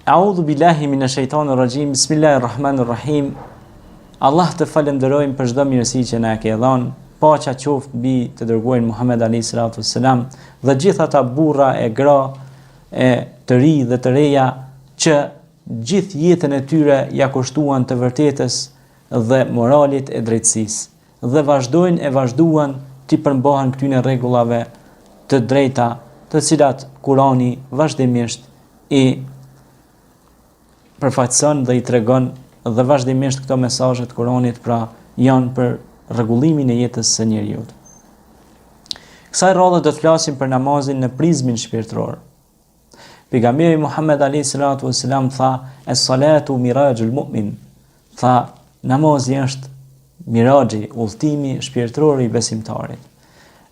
A'udhu billahi minash shaitanir rajim. Bismillahirrahmanirrahim. Allah të falenderojmë për çdo mirësi që na ke dhënë. Paqja qoftë mbi të dërguarin Muhammed alayhi salatu wassalam dhe gjithë ata burra e gra e të ri dhe të reja që gjithë jetën e tyre ja kushtuan të vërtetës dhe moralit e drejtësisë dhe vazhduan të përmbahen këtyne rregullave të drejta, të cilat Kurani vazhdimisht i përfaqëson dhe i tregon, dhe vazhdimisht këto mesazhe të Kuranit pra janë për rregullimin e jetës së njeriut. Kësaj radhe do të flasim për namazin në prizmin shpirtëror. Pejgamberi Muhammed alayhi salatu wassalam tha: "Es-salatu mirajul mu'min." Tha, namazi është miraxhi, udhëtimi shpirtëror i besimtarit.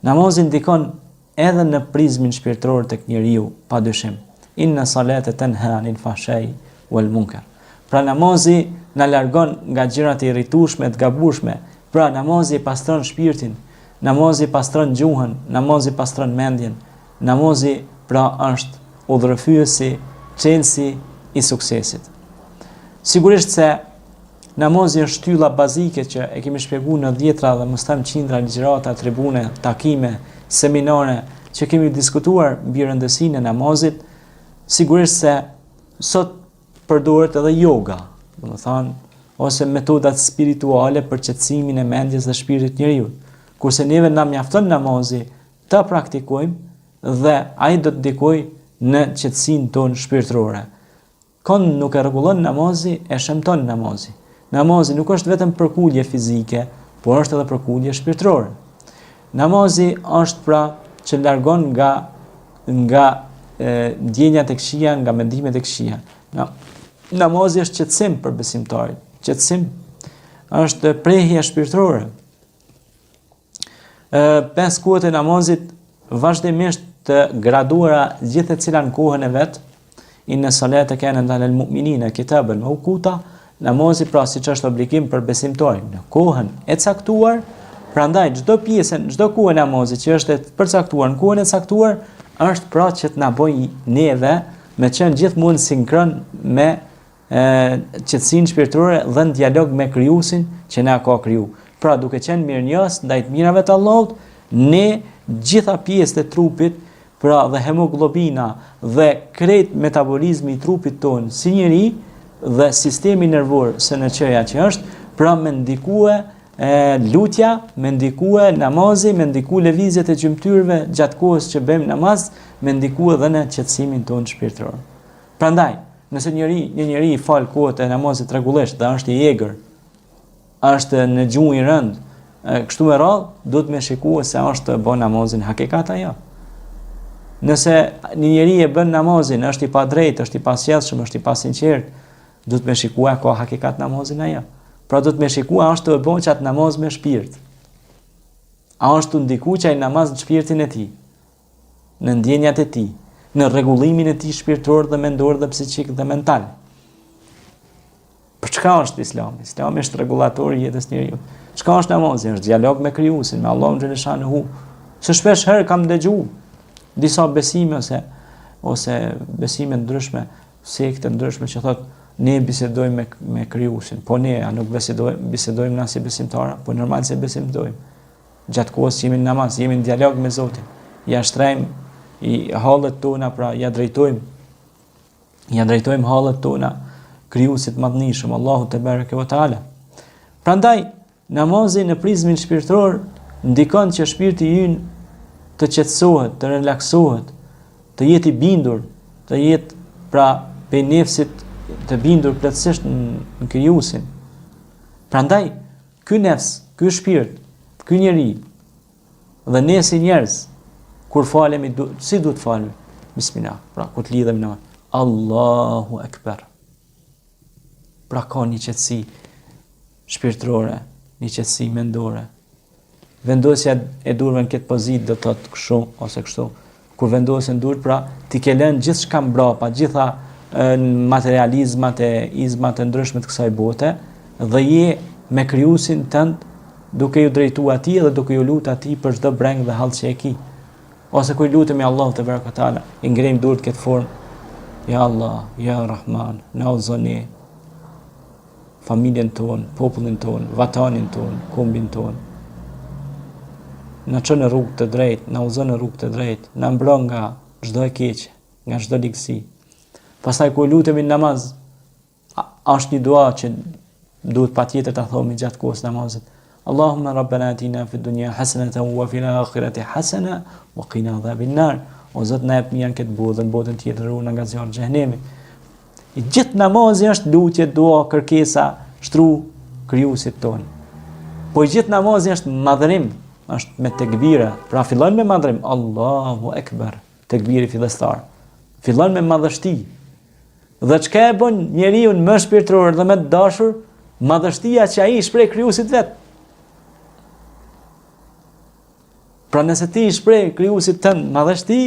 Namazi ndikon edhe në prizmin shpirtëror tek njeriu, padyshim. Inna salata tanha anil fahsha'i wal munkar. Pra namazi na largon nga gjërat e irritueshme, të gabueshme. Pra namazi pastron shpirtin, namazi pastron gjuhën, namazi pastron mendjen. Namazi pra është udhërrëfyesi, çelësi i suksesit. Sigurisht se namazi është shtylla bazike që e kemi shpjeguar në dhjetra dhe mos them qindra ligjërata, tribune, takime, seminare që kemi diskutuar mbi rëndësinë e namazit. Sigurisht se sot përdoret edhe yoga, domethënë ose metodat spirituale për qetësimin e mendjes dhe shpirtit njeriu. Kurse neve na mjafton namazi ta praktikojmë dhe ai do të ndikojë në qetësinë tonë shpirtërore. Kënd nuk e rregullon namazi, e shëmton namazi. Namazi nuk është vetëm përkullje fizike, por është edhe përkullje shpirtërore. Namazi është pra që largon nga ndjenjat e këqija, nga mendimet e këqija. Namazi është qetësim për besimtarin. Qetësim është prehje shpirtërore. 5 kohët e namazit vazhdimisht të graduara gjithë e cila në kohën e vet. Inna salata kanat alal mu'minina kitaban mawquta. Namazi pra siç është obligim për besimtarin në kohën e caktuar. Prandaj çdo pjesë, çdo kohë e namazit që është e përcaktuar në kohën e caktuar është pra që të na bëjë neve me qenë gjithmonë sinkron me qetësinë shpirtërore dhe në dialog me krijuesin që na ka kriju. Pra duke qenë mirënjohës ndaj të mirave të Allahut, ne gjitha pjesët e trupit, pra dhe hemoglobina dhe krejt metabolizmi i trupit tonë si njeri dhe sistemi nervor së në qëja që është, pra me ndikue lutja, me ndikue namazi, me ndikue lëvizjet e gjymtyrëve gjatë kohës që bëjmë namaz, me ndikue dhe në qetësimin tonë shpirtëror. Prandaj, nëse një njeri fal kohët e namazit rregullisht dhe është i egër, është në gjuhë i rënd, kështu me radhë, duhet me shikue se është bën namazin hakikat ajo. Nëse një njeri e bën namazin, është i padrejtë, është i pasqellshëm, është i pasinqert, duhet me shikue ka hakikat namazin ajo. Pra duhet me shikue a është të bën çat namaz me shpirt. A është të ndiku çaj namaz në shpirtin e tij, në ndjenjat e tij, në rregullimin e tij shpirtëror dhe mendor dhe psiqik dhe mental. Për çka është Islami? Islami është rregullatori i jetës njeriu. Çka është namazi? Është dialog me krijuesin, me Allahun xhaleshanuhu. Se shpesh herë kam dëgjuar disa besime ose besime ndryshme, sekte ndryshme që thotë ne bisedojmë me krijuesin. Po ne nuk bisedojmë na si besimtarë, po normal se besimtojmë. Gjatë kohës jemi në namaz, jemi në dialog me Zotin. Ja shtrejmë i hallet tona, pra ja drejtojmë hallet tona krijuesit madhnishëm, Allahu te bareke ve taala. Prandaj namazi në prizmin shpirtëror ndikon që shpirti ynë të qetësohet, të relaksohet, të jetë i bindur, të jetë pra pe nefsit të bindur plotësisht në krijuesin. Prandaj ky nefs, ky shpirt, ky njeri dhe ne si njerëz kur falemi si duhet falemi? Bismillah. Pra kur të lidhemi në Allahu Akbar. Pra ka një qetësi shpirtërore, një qetësi mendore. Vendosja e durve në këtë pozitë do të thotë kështu ose kështu. Kur vendosen dur, pra ti ke lënë gjithçka mbrapa, gjitha materializmat e izmat e ndryshme të kësaj bote dhe je me krijuesin tënd duke ju drejtuar atij dhe duke ju lutur atij për çdo breng dhe hall që e ke. Ose kur lutemi Allahut te barekataala, i ngrejmë durët këtë formë Ja Allah, ja Rahman, na udhëzoni familjen tonë, popullin tonë, vatanin tonë, kombin tonë. Na çon në rrugë të drejtë, na udhëzon në rrugë të drejtë, na mbron nga çdo e keq, nga çdo ligësi. Pastaj kur lutemi në namaz, është një dua që duhet patjetër ta thomi gjatë kohës namazit. Allahumma rabbana atina fid dunya hasanatan wa fil akhirati hasana wa qina adhaban nar. O Zot, na jep mirë këtë botë, në botën tjetër ruana nga zjarri i xhenemit. I gjithë namazi është lutje, dua, kërkesa, shtru krijuesit ton. Po i gjithë namazi është madhërim, është me tekbira. Pra fillon me madhërim, Allahu Ekber, tekbiri fillestar. Fillon me madhështi. Dhe çka e bën njeriu më shpirtëror dhe më të dashur, madhështia që ai shpreh krijuesit vet. Pra nëse ti i shpreh krijuesit tënd madhështi,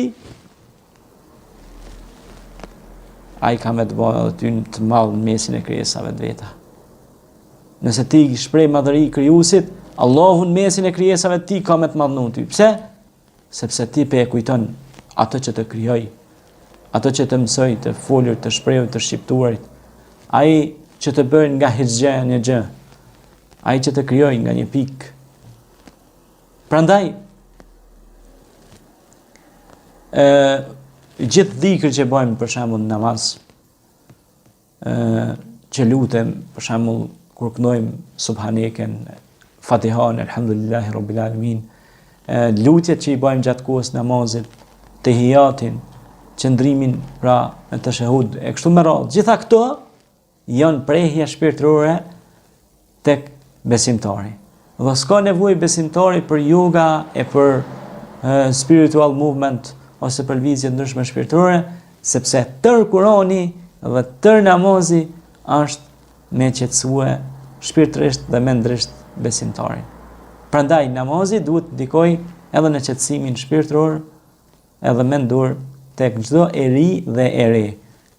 ai ka me të bëjë aty të madh në mesin e krijesave të veta. Nëse ti i shpreh madhëri krijuesit, Allahu në mesin e krijesave ti ka me të madhnu ty. Pse? Sepse ti pe e kujton ato që të krijoi, ato që të mësoj, të folur, të shprehur, të shqiptuarit, ai që të bën nga hiç gjë një gjë, ai që të krijoi nga një pikë. Prandaj gjithë dhikër që bëjmë për shembull në namaz, që lutem për shembull kur këndojmë subhaneken, Fatihan, elhamdulillahi rabbil alamin, lutjet që i bëjmë gjatë kohës namazit, tehiyatin, qëndrimin pra në tashahhud e kështu me radhë, gjitha këto janë prehje shpirtërore tek besimtari. Dhe s'ka nevojë besimtari për yoga e për spiritual movement ose për lëvizje ndryshme shpirtërore, sepse tër Kurani dhe tër namazi është me qetësue shpirtërisht dhe mendrisht besimtarin. Prandaj namazi duhet ndikoj edhe në qetësimin shpirtëror, edhe mendor tek çdo e ri dhe e re,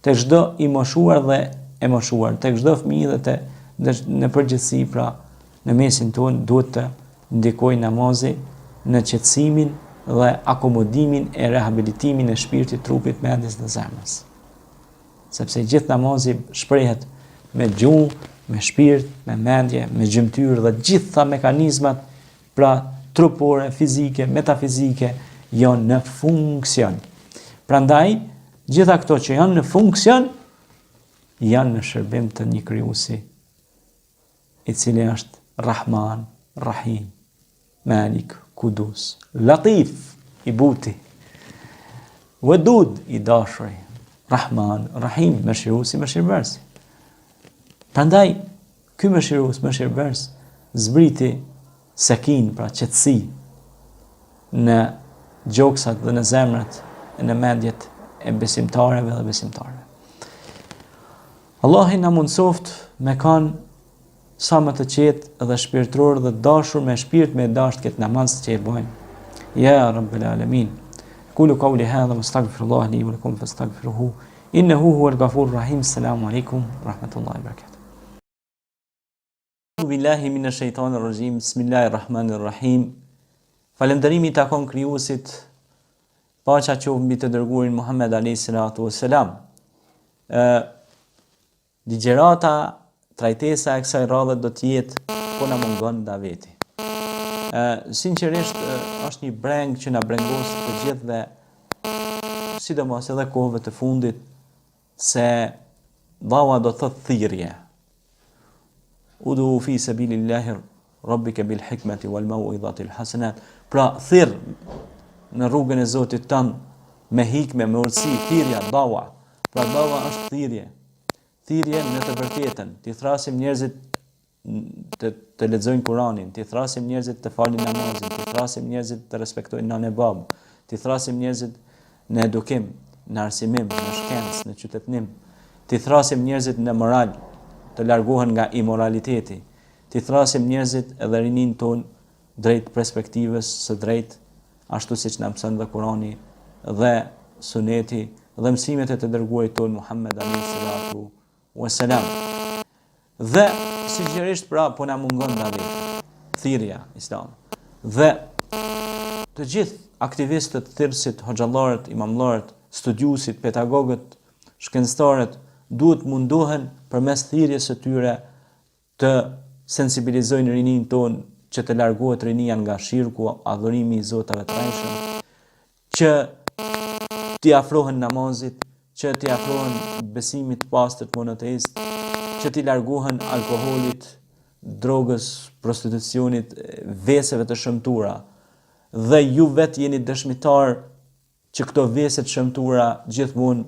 tek çdo i moshuar dhe e moshuar, tek çdo fëmijë dhe në përgjithësi pra në mesin tonë duhet të ndikoj namazi në qetësimin dhe akomodimin e rehabilitimin e shpirtit, trupit, mendjes dhe zemrës. Sepse gjithë namazi shprehet me gjuhë, me shpirt, me mendje, me gjymtyr dhe gjitha mekanizmat pra trupore, fizike, metafizike janë në funksion. Prandaj, gjitha këto që janë në funksion janë në shërbim të një krijuesi i cili është Rahman, Rahim, Malik, Kudus, Latif, i buti, Wadud, i dashuri, Rahman, Rahim, mëshiruesi, mëshirbërësi. Prandaj, ky mëshirues, mëshirbërës, zbriti sakin, pra qetësi, në gjoksat dhe në zemrat, në mendjet e besimtareve dhe besimtareve. Allahi na mundsoft me kanë sa më të qetë dhe shpirtëror dhe dashur me shpirt me dasht këtë namaz që e bëjmë. Ja Rabbil Alamin. Kulu qawli hadha wastaghfirullah li wa lakum fastaghfiruhu innahu huwal ghafurur rahim. Assalamu alaikum rahmatullahi wa barakatuh. Billahi minash shaitanir rajim. Bismillahir rahim. Falënderimi takon krijuesit, paqja qoftë mbi të dërguarin Muhammed alayhi salatu wassalam. Ligjerata, trajtesa e kësaj radhe do të jetë po na mungon daveti. Sinqerisht është një breng që na brengos të gjithë dhe sidomos edhe kohëve të fundit se dawa do thot thirrje. Udu fi sabilillahi rabbika bil hikmati wal mau'izati al hasanat. Pra thirr në rrugën e Zotit tan me hikme, me urtësi, thirrja, dawa. Pra dawa është thirrje. Thirrje në të vërtetën, t'i thrasim njerëzit të lexojnë Kuranin, t'i thrasim njerëzit të falin namazin, t'i thrasim njerëzit të respektojnë nanë e babë, t'i thrasim njerëzit në edukim, në arsimim, në shkencë, në qytetnim, t'i thrasim njerëzit në moral, të largohen nga imoraliteti, t'i thrasim njerëzit edhe rinin ton drejt perspektivës së drejt, ashtu siç na mëson dhe Kurani dhe Suneti dhe mësimet e të dërguarit ton Muhammed alayhi salatu wassalam. Dhe sinqerisht pra po na mungon daveti, thirrja islam. Dhe të gjithë aktivistët, thirrësit, hoxhallarët, imamllarët, studiuesit, pedagogët, shkencëtarët duhet mundohen përmes thirrjes së tyre të sensibilizojnë rinin ton që të largohet rinia nga shirku, adhurimi i zotave të rrejshëm, që t'i afrohen namazit, që t'i afrohen besimit pastër monoteist, që t'i largohen alkoholit, drogës, prostitucionit, veseve të shëmtura. Dhe ju vetë jeni dëshmitar që këto vese të shëmtura gjithmonë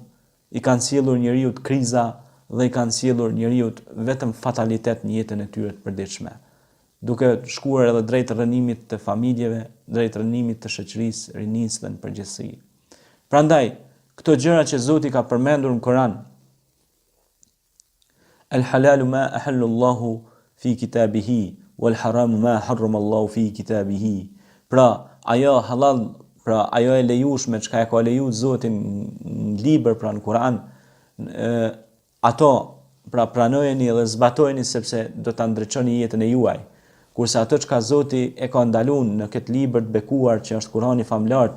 i kanë sjellur njeriut kriza dhe i kanë sjellur njeriut vetëm fatalitet në jetën e tyre të përditshme, duke shkuar edhe drejt rënimit të familjeve, drejt rënimit të shoqërisë, rinisë dhe në përgjithësi. Prandaj, këto gjëra që Zoti ka përmendur në Kur'an, el halalu ma ahallu Allahu fi kitabihi, wal haramu ma harrama Allahu fi kitabihi. Pra, ajo halal, pra ajo e lejushme çka e ka lejuar Zoti në libër, pra në Kur'an, ato pra pranojeni dhe zbatojeni sepse do ta ndriçoni jetën e juaj. Kurse ato çka Zoti e ka ndaluar në këtë libër të bekuar që është Kurani famlar,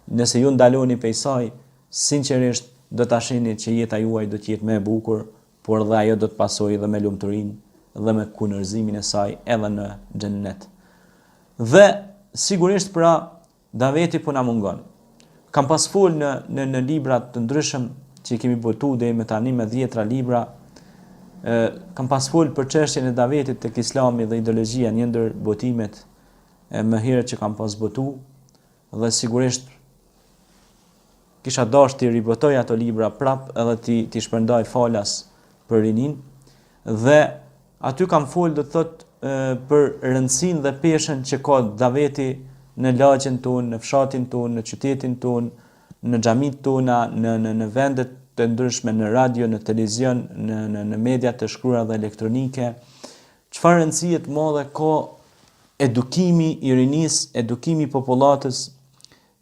nëse ju ndaloni prej saj, sinqerisht do ta shihni që jeta juaj do të jetë më e bukur, por dhe ajo do të pasojë edhe me lumturinë dhe me kunërzimin e saj edhe në xhennet. Dhe sigurisht pra daveti po na mungon. Kam pas fol në libra të ndryshëm që kemi botu deri me tani me 10 libra. Kam pas fol për çështjen e davetit tek Islami dhe ideologjia, një ndër botimet më herët që kam pas botu, dhe sigurisht kisha dashur të ribotoj ato libra prap edhe ti shpërndaj falas për rinin, dhe aty kam fol do të thot për rëndësinë dhe peshën që ka daveti në lagjen tonë, në fshatin tonë, në qytetin tonë, në xhamit tona, në vendet të ndryshme, në radio, në televizion, në media të shkruara dhe elektronike. Çfarë rëndësie të madhe ka edukimi i rinisë, edukimi i popullatës,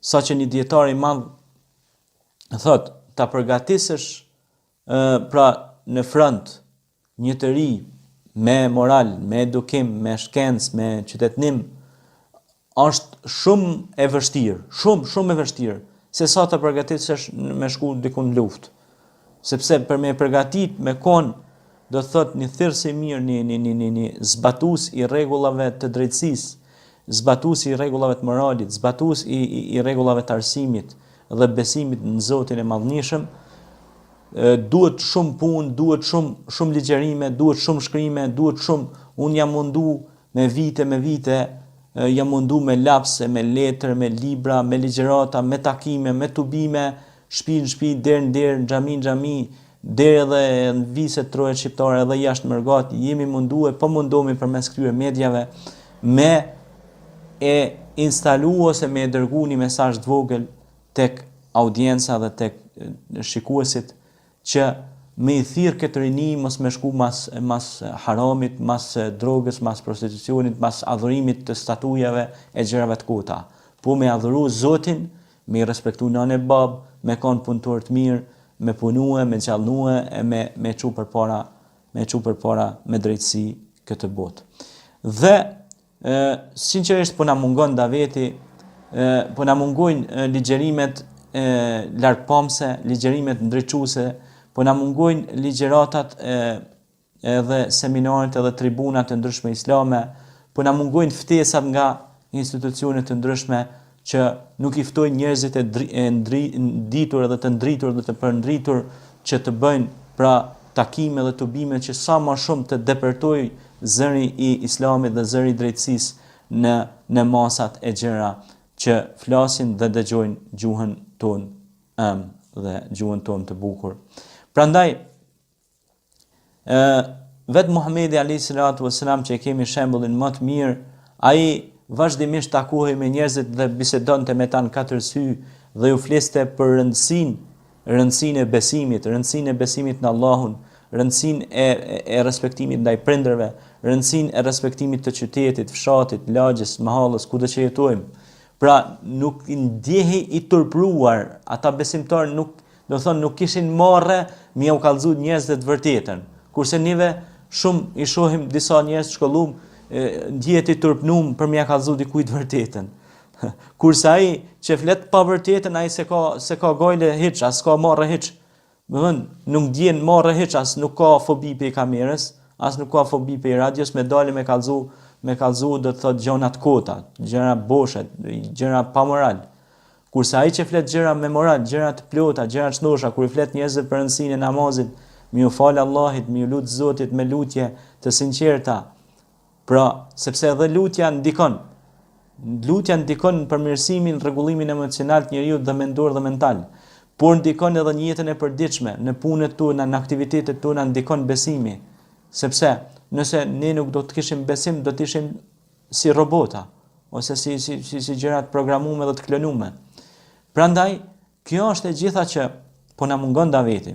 saqë një dietar i madh thot, ta përgatisësh pra në front një të ri me moral, me edukim, me shkencë, me qytetnim, është shumë e vështirë, shumë e vështirë, se sa të përgatisësh me shku diku në luftë. Sepse për me përgatit me kon, do të thot një thirrës i mirë, një zbatues i rregullave të drejtësisë, zbatues i rregullave të moralit, zbatues i rregullave të arsimit dhe besimit në Zotin e Madhënishëm, duhet shumë punë, duhet shumë ligjerime, duhet shumë shkrime, duhet shumë, unë jam mundu me vite, jam mundu me lapse, me letër, me libra, me ligjerata, me takime, me tubime, shtëpi në shtëpi, derë në derë, në xhami, deri edhe në viset troje shqiptare edhe jashtë mërgati, jemi mundu e po mundohemi përmes këtyre medjave me e instalu ose me e dërgu një mesazh të vogël tek audienca dhe tek shikuesit, që me i thirr këtë rini mos me shku mas haramit, mas drogës, mas prostitucionit, mas adhurimit të statujave e gjërave të kota. Po me adhuru Zotin, me i respektu nënë e babë, me kanë punëtor të mirë, me punue, me qallnue, e me çu përpara me drejtësi këtë botë. Dhe sinqerisht po na mungon daveti, po na mungojnë ligjerimet largpamse, ligjerimet ndriçuese, po na mungojnë ligjeratat edhe seminaret edhe tribunat të ndryshme islame, po na mungojnë ftesat nga institucionet të ndryshme që nuk i ftojnë njerëzit e nditur edhe të ndritur dhe të përndritur që të bëjnë pra takime dhe tubime që sa më shumë të depërtoj zëri i islamit dhe zëri i drejtësisë në masat e gjëra që flasin dhe dëgjojnë gjuhën tonë dhe gjuhën tonë të bukur. Prandaj, vetë Muhamedi alayhis salatu wassalam që e kemi shembullin më të mirë, ai vazhdimisht takohej me njerëzit dhe bisedonte me ta në katër sy dhe ju fliste për rëndësinë e besimit në Allahun, rëndësinë e respektimit ndaj prindërve, rëndësinë e respektimit të qytetit, fshatit, lagjes, mahallës, kudo që jetojmë. Pra nuk ndjehej i turpruar, ata besimtarë nuk kishin marrë mi u kallëzu njerëzve të vërtetën. Kurse neve shumë i shohim disa njerëz të shkollum ndjehet i turpnum për mi kallëzu dikujt vërtetën. Kurse ai që flet pa vërtetën, ai se ka gojle hiç, as ka marrë hiç. Do të thënë, nuk ndjen marrë hiç, as nuk ka fobi pe kamerës, as nuk ka fobi pe radios, me dalë me kallzu do të thotë gjëra të kota, gjëra boshe, gjëra pa moral. Kurse ai që flet gjëra me moral, gjëra të plota, gjëra të shnosha, kur i flet njerëzve për rëndësinë e namazit, mi u fal Allahit, mi u lut Zotit me lutje të sinqerta. Pra, sepse edhe lutja ndikon. Lutja ndikon në përmirësimin, rregullimin emocional të njeriut dhe mendor dhe mental. Por ndikon edhe në jetën e përditshme, në punët tona, në aktivitetet tona ndikon besimi. Sepse nëse ne nuk do të kishim besim, do të ishim si robota ose si gjëra të programuara dhe të klonuara. Prandaj, kjo është e gjitha që po na mungon daveti.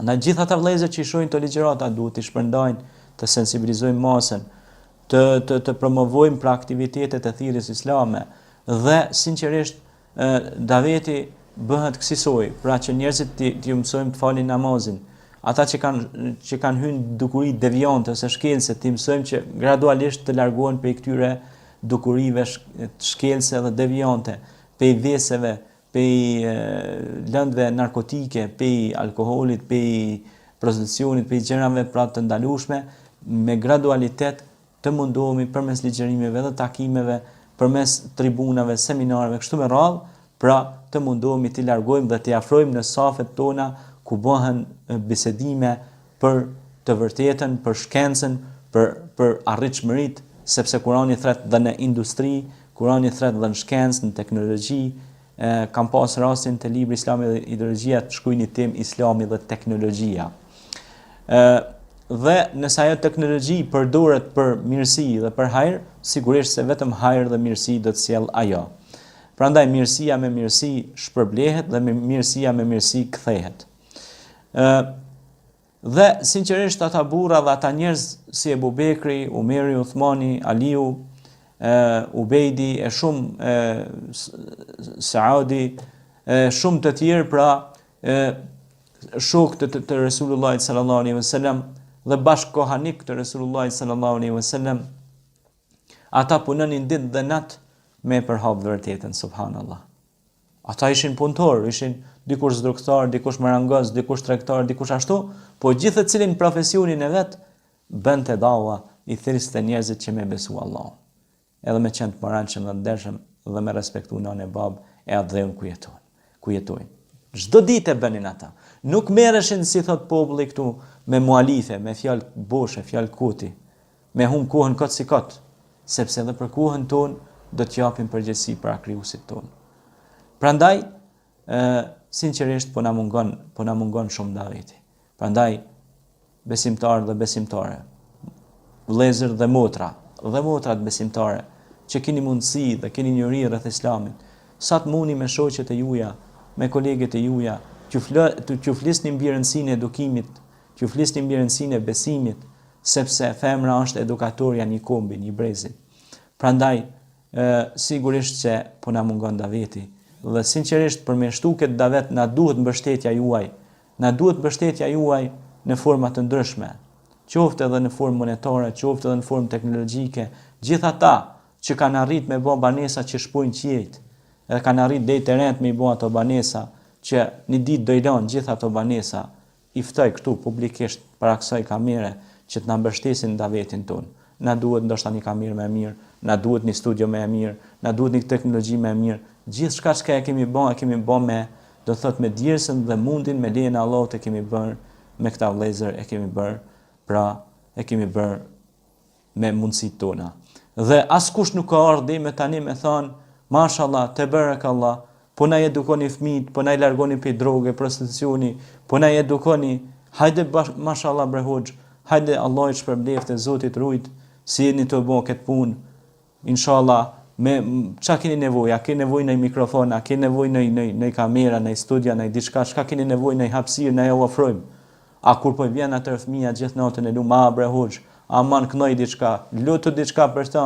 Andaj gjitha ata vëllezër që i shohin të ligjërata duhet të shpërndajnë, të sensibilizojnë masën, të promovojmë për aktivitetet e thirrjes islame dhe sinqerisht daveti bëhet kësaj, pra që njerëzit të mësojmë të falin namazin. Ata që kanë hyrë dukuri deviante ose shkelse, të mësojmë që gradualisht të largohen prej këtyre dukurive shkelse dhe deviante, prej veseve, prej lëndëve narkotike, prej alkoolit, prej prostitucionit, prej gjërave pra të ndalueshme, me gradualitet të mundohemi përmes ligjërimeve dhe takimeve, përmes tribunave, seminareve, kështu me radhë, pra të mundohemi të largojmë dhe të afrojmë në safet tona ku bëhen bisedime për të vërtetën, për shkencën, për arritshmëritë, sepse Kurani thret dhe në industri, Kurani thret dhe në shkencë, në teknologji. Kam pas rastin të libri Islami dhe ideologjia të shkruaj një temë Islami dhe teknologjia. Dhe nëse ajo teknologji përdoret për mirësi dhe për hajër, sigurisht se vetëm hajër dhe mirësi do të sjell ajo. Prandaj mirësia me mirësi shpërblehet dhe mirësia me mirësi kthehet. Dhe sinqerisht ata burra dhe ata njerëz si Ebu Bekri, Umeri, Uthmani, Aliu, Ubejdi, e shumë Saudi, shumë të tjerë, pra shokët të Resulullahit sallallahu alaihi wasallam dhe bashkëkohanik të Resulullahit sallallahu alaihi wasallam, ata punonin ditë dhe natë me përhap vërtetën, subhanallah. Ata ishin punëtor, ishin dikush zdruktar, dikush marangoz, dikush tregtar, dikush ashtu, po gjithë cilin profesionin e vet bënte dawa, i thirrste njerëzit që me besu Allah. Edhe me qenë të moranshëm dhe ndershëm dhe me respektu nënë e babë e atë dheun ku jetojnë. Çdo ditë e bënin ata. Nuk merreshin si thot populli këtu me mualife, me fjalë boshe, fjalë kuti, me hum kohën kot si kot, sepse edhe për kohën tonë do të japim përgjegjësi para krijuesit tonë. Prandaj, sinqerisht po na mungon shumë daveti. Prandaj besimtarë dhe besimtare, vëllezër dhe motrat besimtare, që keni mundësi dhe keni njohuri rreth Islamit, sa të mundi me shoqet e juaja, me kolegët e juaja, që flisni mbi rëndësinë e edukimit, që flisni mbi rëndësinë e besimit, sepse femra është edukatorja një kombi, një brezi. Prandaj, sigurisht që po na mungon daveti, dhe sinqerisht për me shtu këtë davet na duhet mbështetja juaj në forma të ndryshme, qoftë edhe në formë monetare, qoftë edhe në formë teknologjike, gjithë ata që kanë arrit me bë banesa që shpojnë qiejt, edhe kanë arrit deri te rent me i bë ato banesa që një ditë do i lanë gjithë ato banesa, i ftoj këtu publikisht para kësaj kamere që të na mbështesin davetin tonë. Na duhet ndoshta një kamerë më e mirë, na duhet një studio më e mirë, na duhet një teknologji më e mirë. Gjithçka që e kemi bë me, do thot me djersën dhe mundin, me lejen e Allahut e kemi bërë me këta vëllezër, e kemi bërë me mundësitë tona. Dhe askush nuk ka ardhur me tani me thon, mashallah, tebarekallah, po na edukoni fëmijët, po na i largoni prej droge, prostitucioni, po na edukoni, hajde mashallah bre hoxh, hajde Allah i shpërbleft, Zoti të rujt, si jeni të bëni këtë punë. Inshallah, me çka keni nevojë, a keni nevojë në mikrofon, a keni nevojë në kamera, në studio, në diçka, çka keni nevojë në hapësirë, na ju ofrojmë. A kur po vjen atë fëmia gjithë natën e lum, bre hoxh, aman knoj diçka, lutu diçka për ta,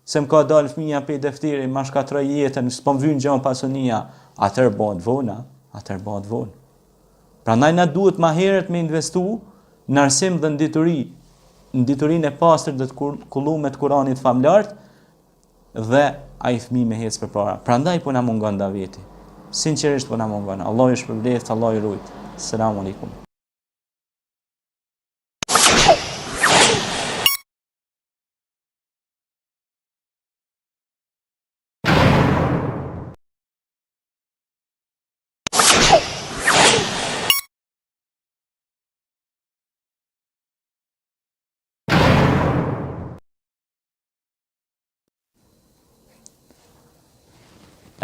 se më ka dalë fëmia pe defteri, ma shkatroj jetën, s'po më vjen gjë pasunia, atëherë bëhet vonë. Prandaj na duhet më herët me investu në arsim dhe në diturinë e pastër dhe të kulluar të Kuranit famlart, dhe ai fëmijë me hec përpara. Prandaj po na mungon daveti. Sinqerisht po na mungon. Allah i shpërblet, Allah i rujt. Selamu alaikum.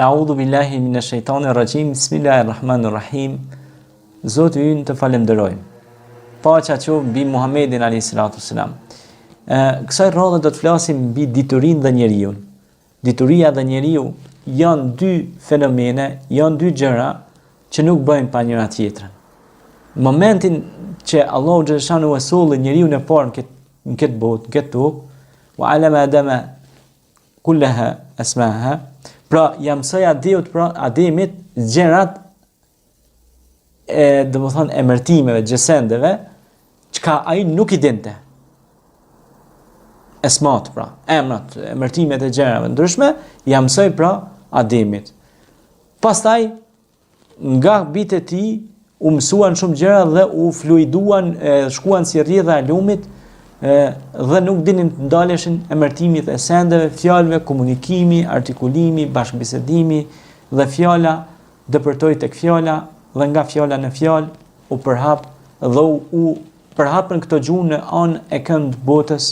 A'udhu billahi minash shaitanir rajim. Bismillahirrahmanirrahim. Zoti ynë të falenderojmë. Paqja qoftë mbi Muhamedit alayhis salatu wassalam. Kësaj radhe do të flasim mbi diturinë dhe njeriu. Dituria dhe njeriu janë dy fenomene, janë dy gjëra që nuk bëjnë pa njëra tjetrën. Në momentin që Allahu xhaleshanu e solli njeriu në parë në këtë botë, në këtë tokë, wa alama adama kullaha asmaha, pra ja mësoi Ademit gjërat domethënë emërtimeve, gjësendeve, çka ai nuk i dinte. Esmat, pra, emrat, emërtimet e gjërave ndryshme, ja mësoi pra Ademit. Pastaj nga bitë e tij u mësuan shumë gjëra dhe u fluiduan, shkuan si rrjedha e lumit, dhe nuk dinin të ndaleshin emërtimit e sendeve, fjalëve, komunikimi, artikulimi, bashkëbisedimi dhe fjala dëpërtoi tek fjala dhe nga fjala në fjalë u përhap dhe u përhapën këto gjuhë në anë e kënd botës,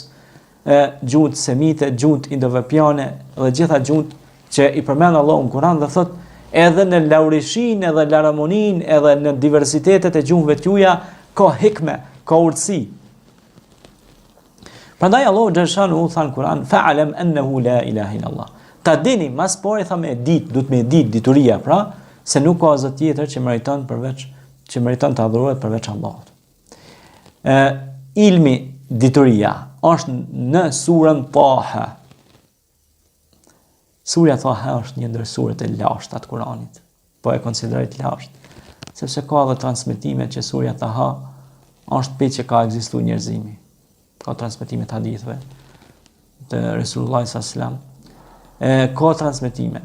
gjuhët semite, gjuhët indoevropiane dhe gjitha gjuhët që i përmend Allahu në Kur'an dhe thot edhe në laurishin edhe laramonin edhe në diversitetet e gjuhëve të juaja ka hikme, ka urtësi. Prandaj Allahu xhaleshanu tha në Kur'an fa'alam annahu la ilaha illa Allah. Ta dini, mas pore tha me ditë, duhet me ditë dituria, pra se nuk ka zot tjetër që meriton të adhurohet përveç Allahut. Ilmi, dituria është në surën Taha. Surja Taha është një ndër surët e lashta të Kur'anit, po e konsiderohet lashtë, sepse ka edhe transmetime që surja Taha është pe që ka ekzistuar njerëzimi. Ka transmetime të hadithëve të Resulullah s.a.s. Ka transmetime.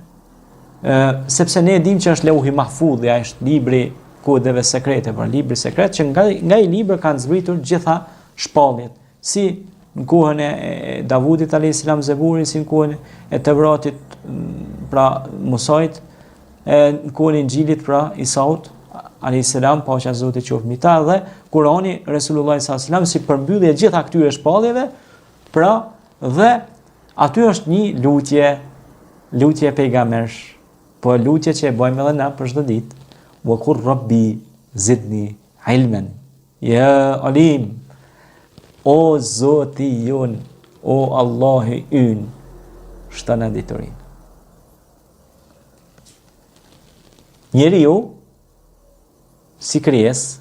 Sepse ne dim që është Leuhi Mahfudh, ja është libri kodeve sekrete, pra libri sekret që nga i libër kanë zbritur gjitha shpalljet, si në kohën e Davudit a.s. Zeburi, si në kohën e Tevratit, pra Musait, në kohën e Injilit, pra Isaut a.s. paqja e Zotit qoftë mbi ta, dhe Kurani Resulullah s.a.s. si përmbyllje gjitha këtyre shpalljeve, pra dhe aty është një lutje pejgambersh, po lutje që e bëjmë edhe na për çdo ditë. Wa qur rabbi zidni ilman. Ya alim. O Zoti jon, o Allahu ynë, shtana diturin. Njeriu si krijesë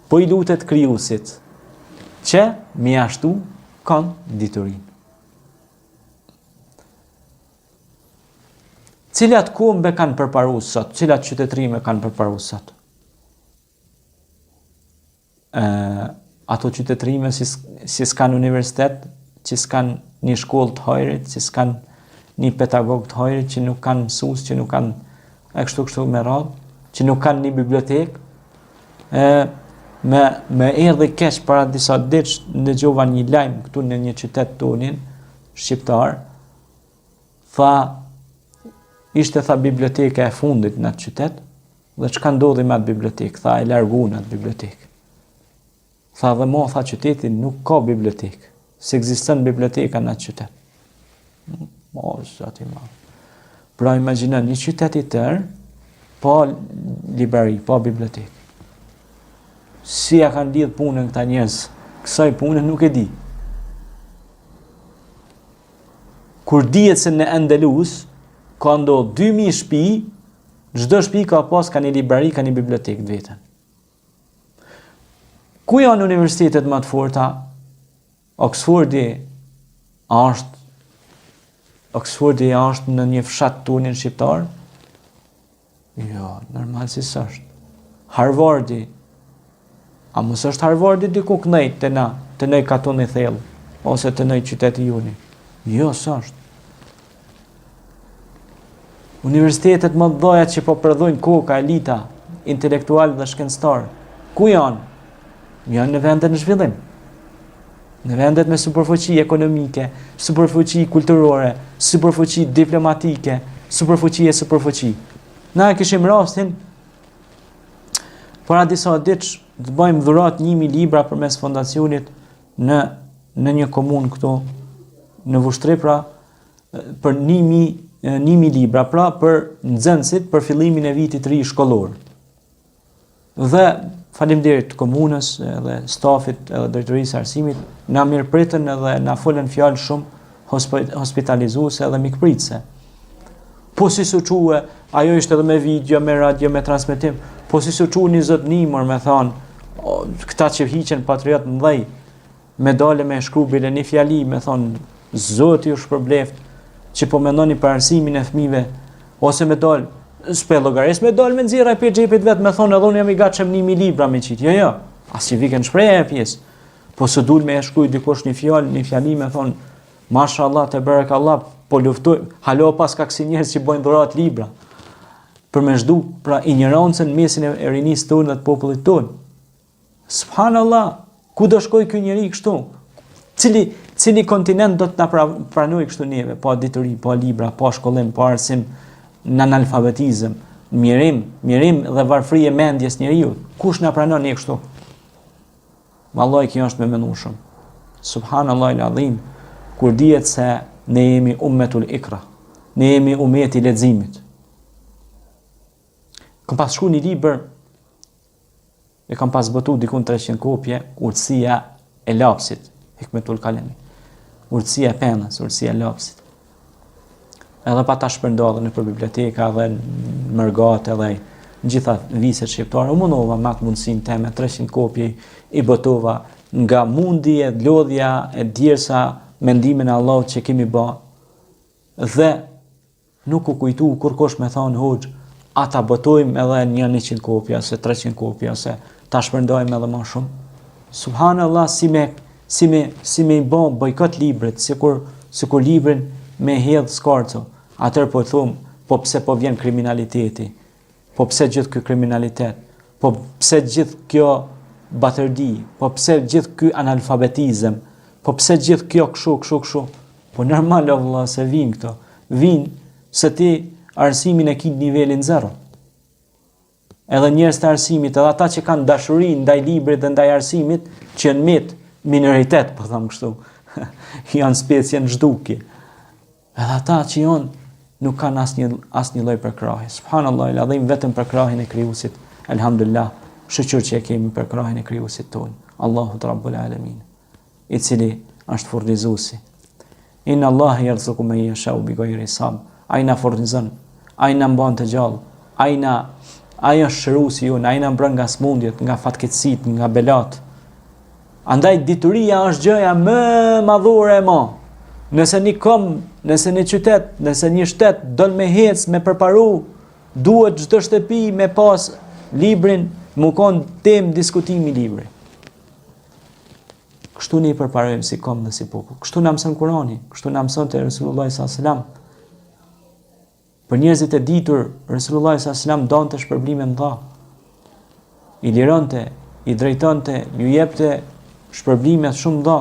po i lutet krijuesit që mjashtu kanë diturinë. Cilat kombe kanë përparuar sot, cilat qytetrime kanë përparuar sot? Ato qytetrime si s'kan universitet, që s'kan një shkollë të hajrit, që s'kan një pedagog të hajrit, që nuk kanë mësues, që nuk kanë e kështu me radhë, që nuk kanë një bibliotekë. Me erdhi keq para disa ditë dëgjova një lajm këtu në një qytet tonin shqiptar, tha ishte biblioteka e fundit në atë qytet, dhe çka ndodhi me atë bibliotekë, tha e larguan atë bibliotekë. Tha dhe mo, tha qyteti nuk ka bibliotekë, se ekziston biblioteka në atë qytet. O, zoti i madh. Pra imagjino një qytet i tërë pa librari, pa bibliotekë. Si ja kanë lidh punën këta njerëz? Kësaj pune nuk e di. Kur dihet se në Andalus ka ndodhur 2000 shtëpi, çdo shtëpi ka pas ka një librari, ka një bibliotekë të vetën. Ku janë universitetet më të forta? Oxfordi është në një fshat tonin shqiptar? Jo, normal si s'është. Harvardi, a mos është Harvardi diku kënejt të nëj katun i thellë, ose të nëj qyteti juni? Jo, s'është. Universitetet më të dhaja që po prodhojnë koka, elita, intelektual dhe shkencëtar, Ku janë? Janë në vendet në zhvillim. Në vendet me superfuqi ekonomike, superfuqi kulturore, superfuqi diplomatike, superfuqi. Na kishim rastin para disa ditë të bëjmë dhurat 1000 libra përmes fondacionit në një komunë këtu në Vushtri, pra për 1000 libra, pra për nxënësit për fillimin e vitit të ri shkollor. Dhe faleminderit komunës edhe stafit edhe drejtorisë së arsimit, na mirëpritën edhe na folën fjalë shumë hospitalizuese edhe mikpritëse. Po si su quë, ajo ishte edhe me video, me radio, me transmetim, po si su quë një zot nimër me thonë, këta që hiqen patriot mëdhej, me dale me shkru bile një fjali, me thonë, zoti ju shpërbleft, që po mendoni për arsimin e fëmijëve, ose me dal, s'pe llogaris me dal me nxjerrë për xhepit vet, me thonë edhe unë jam i gatshëm 1000 libra me qit. Jo, as që vikën shprehje e pjesë. Po së dul me e shkruaj dikush një fjali me thonë, mashallah te barekallah, po luftoj, halo pas ka kësi njerëz që bojnë dhurat libra. Për me zhdu, pra ignorancën mesin e rinisë tonë dhe të popullit tonë. Subhanallah, ku do shkoj ky njeri kështu? Cili kontinent do të na pranoj kështu neve, pa dituri, pa libra, pa shkollim, pa arsim, në analfabetizëm, mirim dhe varfëri e mendjes njeriu. Kush na pranon ne kështu? Vallahi kjo është me mendu shumë. Subhanallahu al-azim, kur dihet se ne jemi ummetul ikra, ne jemi ummeti i leximit. Kam pas shkruar një libër, e kam pas botu dikun 300 kopje, urtësia e lapsit, hikmetul kalemi. Urtësia e penës, urtësia e lapsit. Edhe pa ta shpërndodhur në biblioteka dhe në mërgate dhe në gjitha viset shqiptare, u mundova me atë mundësinë teme 300 kopje i botova nga mundje, lodhja e djersa mendimin e Allahut që kemi bë, dhe nuk u kujtu kurkosh me thonë hoxh, ata botojmë edhe një 100 kopje ose 300 kopje ose ta shpërndojmë edhe më shumë. Subhanallah, si me i bë bojkot librit, sikur librin me hedh skarco. Atëherë po thum, po pse po vjen kriminaliteti? Po pse gjithë ky kriminalitet? Po pse gjithë kjo batërdi? Po pse gjithë ky analfabetizëm? Po pse gjithë kjo kështu? Po normal valla se vin këto. Vin se ti arsimin e ke nivelin 0. Edhe njerëz të arsimit, edhe ata që kanë dashuri ndaj librit dhe ndaj arsimit, që janë minoritet, po them kështu. Janë specie në zhdukje. Edhe ata që janë nuk kanë asnjë lloj përkrahe. Subhanallahu el-azim, vetëm përkrahin e krijuesit. Elhamdulillah, shëqyr që e kemi përkrahin e krijuesit ton, Allahu Rabbul Alamin, i cili është furnizuesi. Inna Allah yarzuqu man yasha'u bighayri hisab. Ai na furnizon, ai na mban të gjallë, ai është shëruesi jon, ai na mbron nga smundjet, nga fatkeqësitë, nga belat. Andaj dituria është gjëja më madhore e ma. Nëse një kom, nëse një qytet, nëse një shtet don me hec, me përparu, duhet çdo shtëpi me pas librin, më kon temë diskutimi libri. Kështu ne i përparojmë si kom dhe si popull. Kështu na mëson Kurani, kështu na mëson te Resulullah sallallahu alaihi wasallam. Për njerëzit e ditur, Resulullah sallallahu alaihi wasallam donte shpërblime mëdha. I lironte, i drejtonte, ju jepte shpërblime shumë mëdha.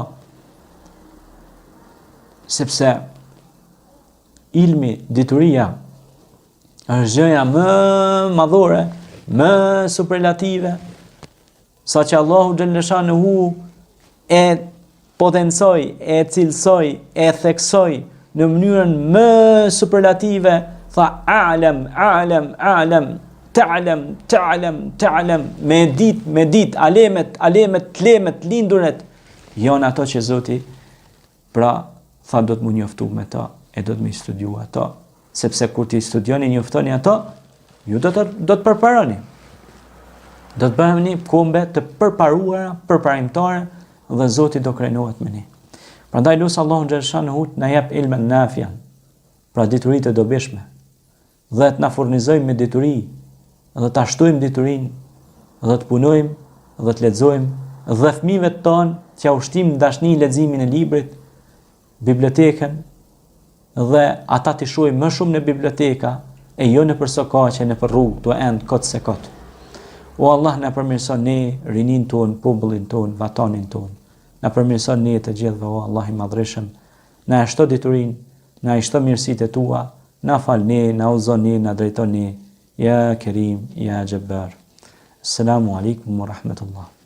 Sepse ilmi, dituria, është gjëja më madhore, më superlative, sa që Allahu xhaleshanuhu e potencoj, e cilësoj, e theksoj në mënyrën më superlative, tha a'lam, ta'lam, me dit, alemet, tlemet, linduret, janë ato që Zoti, pra, tha do të më njoftu me ta, e do të më studiu ato, sepse kur ti studioni, njoftoni ato, ju do të përparoni. Do të bëheni kombe të përparuara, përparimtare, dhe Zoti do krenohet me ne. Prandaj lut Allahun xhaleshanuhu na jep ilmen nafian, pra dituritë e dobishme, dhe të na furnizojmë me dituri, dhe ta shtojmë diturinë, dhe të punojmë, dhe të lexojmë, dhe fëmijëve tonë që ushtim dashni leximin e librit, bibliotekën, dhe ata të shojmë më shumë në biblioteka, e jo në për sokaqe, në për rrugë, të endë, kotë se kotë. O Allah, na përmirëson ne, rinin ton, popullin ton, vatanin ton. Na përmirëson ne të gjithëve, o Allah i madhreshëm. Na shto diturin, na shto mirësitë e tua, na fal ne, na udhëzon ne, na drejton ne. Ya Kerim, ya Jabbar. Assalamu alaikum wa rahmatullah.